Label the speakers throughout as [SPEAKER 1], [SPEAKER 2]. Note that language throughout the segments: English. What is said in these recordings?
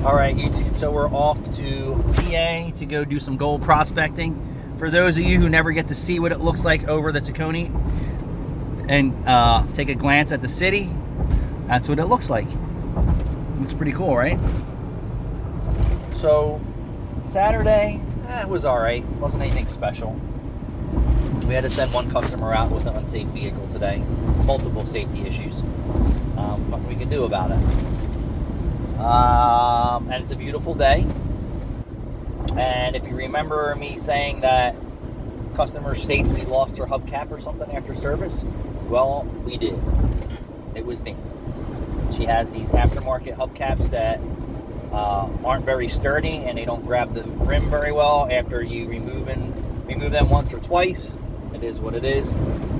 [SPEAKER 1] All right, YouTube, so we're off to PA to go do some gold prospecting. For those of you who never get to see what it looks like over the Tacony and take a glance at the city, that's what it looks like. Looks pretty cool, right? So Saturday, it was all right. Wasn't anything special. We had to send one customer out with an unsafe vehicle today. Multiple safety issues. What we can do about it. And it's a beautiful day. And if you remember me saying that customer states we lost her hubcap or something after service, well, we did. It was me. She has these aftermarket hubcaps that aren't very sturdy and they don't grab the rim very well after you remove them once or twice. It is what it is.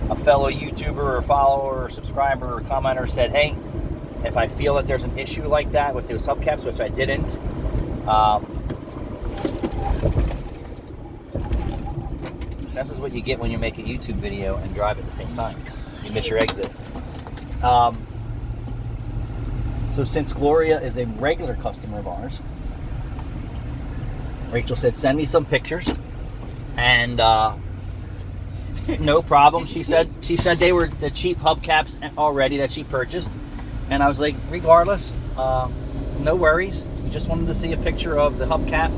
[SPEAKER 1] A fellow YouTuber or follower or subscriber or commenter said, hey, if I feel that there's an issue like that with those hubcaps, which I didn't, this is what you get when you make a YouTube video and drive at the same time. You miss your exit. So since Gloria is a regular customer of ours, Rachel said, send me some pictures. And no problem. She said they were the cheap hubcaps already that she purchased. And I was like, regardless, no worries. We just wanted to see a picture of the hubcap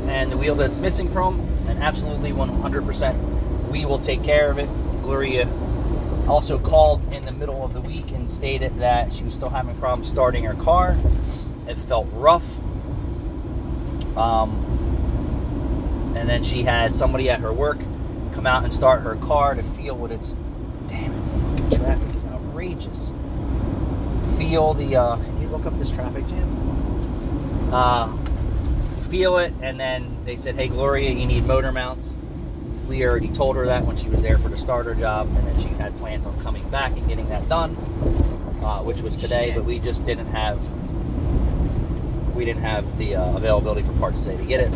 [SPEAKER 1] and the wheel that it's missing from. And absolutely 100%, we will take care of it. Gloria also called in the middle of the week and stated that she was still having problems starting her car. It felt rough. And then she had somebody at her work come out and start her car to feel what it's... Damn it, fucking traffic is outrageous. Feel the... can you look up this traffic jam? Feel it, and then they said, hey, Gloria, you need motor mounts. We already told her that when she was there for the starter job, and then she had plans on coming back and getting that done, which was today, but we just didn't have the availability for parts today to get it.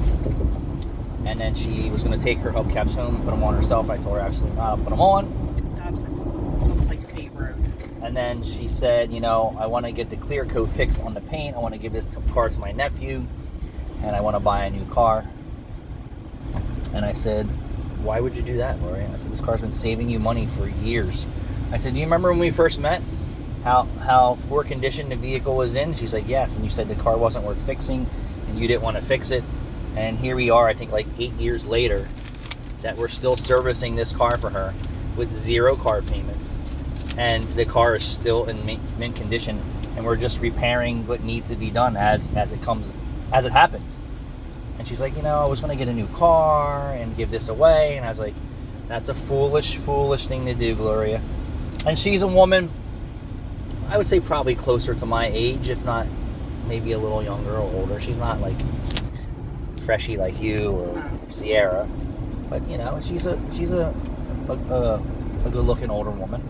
[SPEAKER 1] And then she was going to take her hubcaps home and put them on herself. I told her absolutely not to put them on.
[SPEAKER 2] It stops since it looks like state road.
[SPEAKER 1] And then she said, you know, I want to get the clear coat fixed on the paint. I want to give this car to my nephew, and I want to buy a new car. And I said, why would you do that, Gloria? I said, this car's been saving you money for years. I said, do you remember when we first met, how poor condition the vehicle was in? She's like, yes. And you said the car wasn't worth fixing, and you didn't want to fix it. And here we are, I think like 8 years later, that we're still servicing this car for her with 0 car payments. And the car is still in mint condition, and we're just repairing what needs to be done as it happens. And she's like, you know, I was going to get a new car and give this away. And I was like, that's a foolish thing to do, Gloria. And she's a woman, I would say probably closer to my age, if not maybe a little younger or older. She's not like freshy like you or Sierra, but you know, she's a good-looking older woman.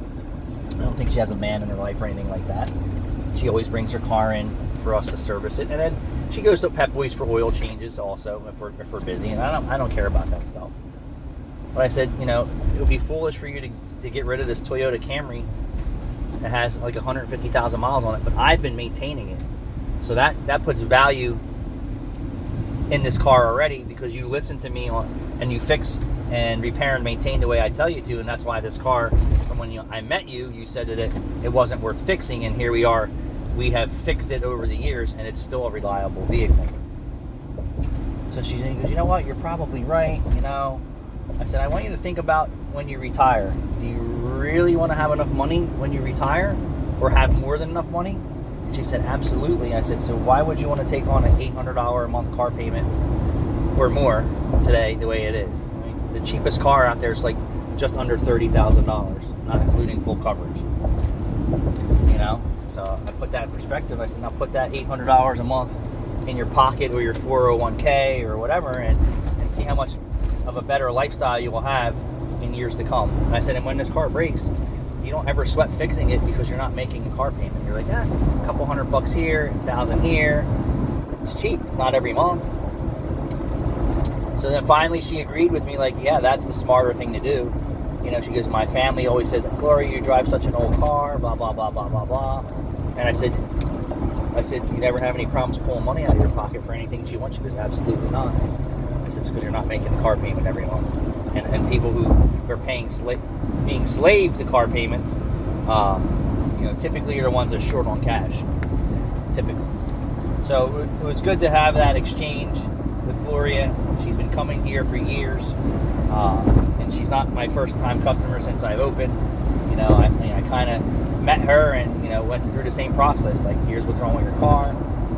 [SPEAKER 1] I don't think she has a man in her life or anything like that. She always brings her car in for us to service it, and then she goes to Pep Boys for oil changes also if we're busy. And I don't care about that stuff. But I said, you know, it would be foolish for you to get rid of this Toyota Camry that has like 150,000 miles on it, but I've been maintaining it, so that puts value in this car already, because you listen to me and you fix and repair and maintain the way I tell you to. And that's why this car, from when I met you, you said that it wasn't worth fixing, and here we are. We have fixed it over the years, and it's still a reliable vehicle. So she goes, you know what, you're probably right. You know, I said, I want you to think about when you retire. Do you really want to have enough money when you retire, or have more than enough money? She said, absolutely. I said, so why would you want to take on an $800 a month car payment or more today the way it is? I mean, the cheapest car out there is like just under $30,000, not including full coverage. You know? So I put that in perspective. I said, now put that $800 a month in your pocket or your 401k or whatever, and see how much of a better lifestyle you will have in years to come. And I said, and when this car breaks, you don't ever sweat fixing it because you're not making a car payment. You're like, a couple $100 here, $1,000 here. It's cheap. It's not every month. So then finally she agreed with me, like, yeah, that's the smarter thing to do. You know, she goes, my family always says, Gloria, you drive such an old car, blah, blah, blah, blah, blah, blah. And I said, I said, you never have any problems pulling money out of your pocket for anything she wants? She goes, absolutely not. I said, it's because you're not making a car payment every month. And people who are being slaves to car payments, typically are the ones that are short on cash. Typically. So it was good to have that exchange with Gloria. She's been coming here for years, and she's not my first time customer since I've opened. I kind of met her and went through the same process. Like, here's what's wrong with your car.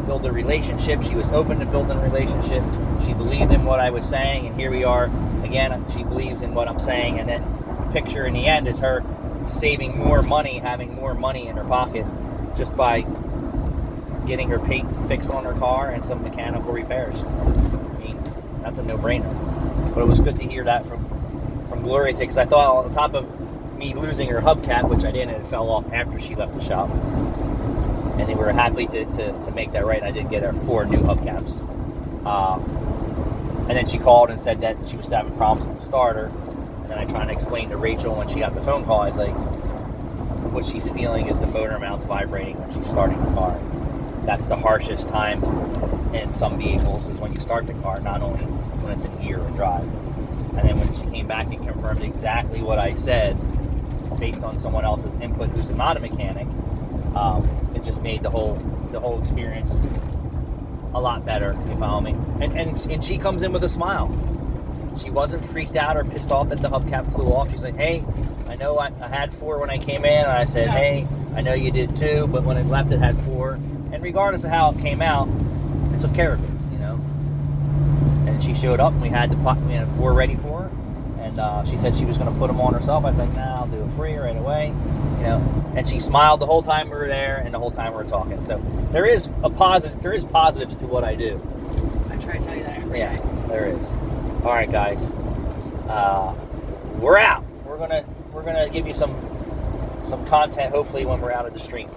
[SPEAKER 1] Build a relationship. She was open to building a relationship. She believed in what I was saying, and here we are again. She believes in what I'm saying, and then the picture in the end is her saving more money, having more money in her pocket, just by getting her paint fixed on her car and some mechanical repairs. I mean, that's a no-brainer. But it was good to hear that from Gloria, because I thought on top of me losing her hubcap, which I didn't, and it fell off after she left the shop, and they were happy to make that right. And I did get her 4 new hubcaps. And then she called and said that she was having problems with the starter. And then I tried to explain to Rachel when she got the phone call, I was like, what she's feeling is the motor mount's vibrating when she's starting the car. That's the harshest time in some vehicles, is when you start the car, not only when it's in gear or drive. And then when she came back and confirmed exactly what I said, based on someone else's input who's not a mechanic, it just made the whole experience a lot better, you follow me? And she comes in with a smile. She wasn't freaked out or pissed off that the hubcap flew off. She's like, hey, I know I had 4 when I came in, and I said, hey, I know you did too, but when it left it had 4. And regardless of how it came out, I took care of it, And she showed up, and we had 4 ready for her. And she said she was going to put them on herself. I was like, nah, I'll do it free right away, And she smiled the whole time we were there, and the whole time we were talking. So there is positives to what I do.
[SPEAKER 2] I try to tell you that every day.
[SPEAKER 1] Yeah, there is. All right, guys. We're out. We're gonna give you some content, hopefully, when we're out of the stream.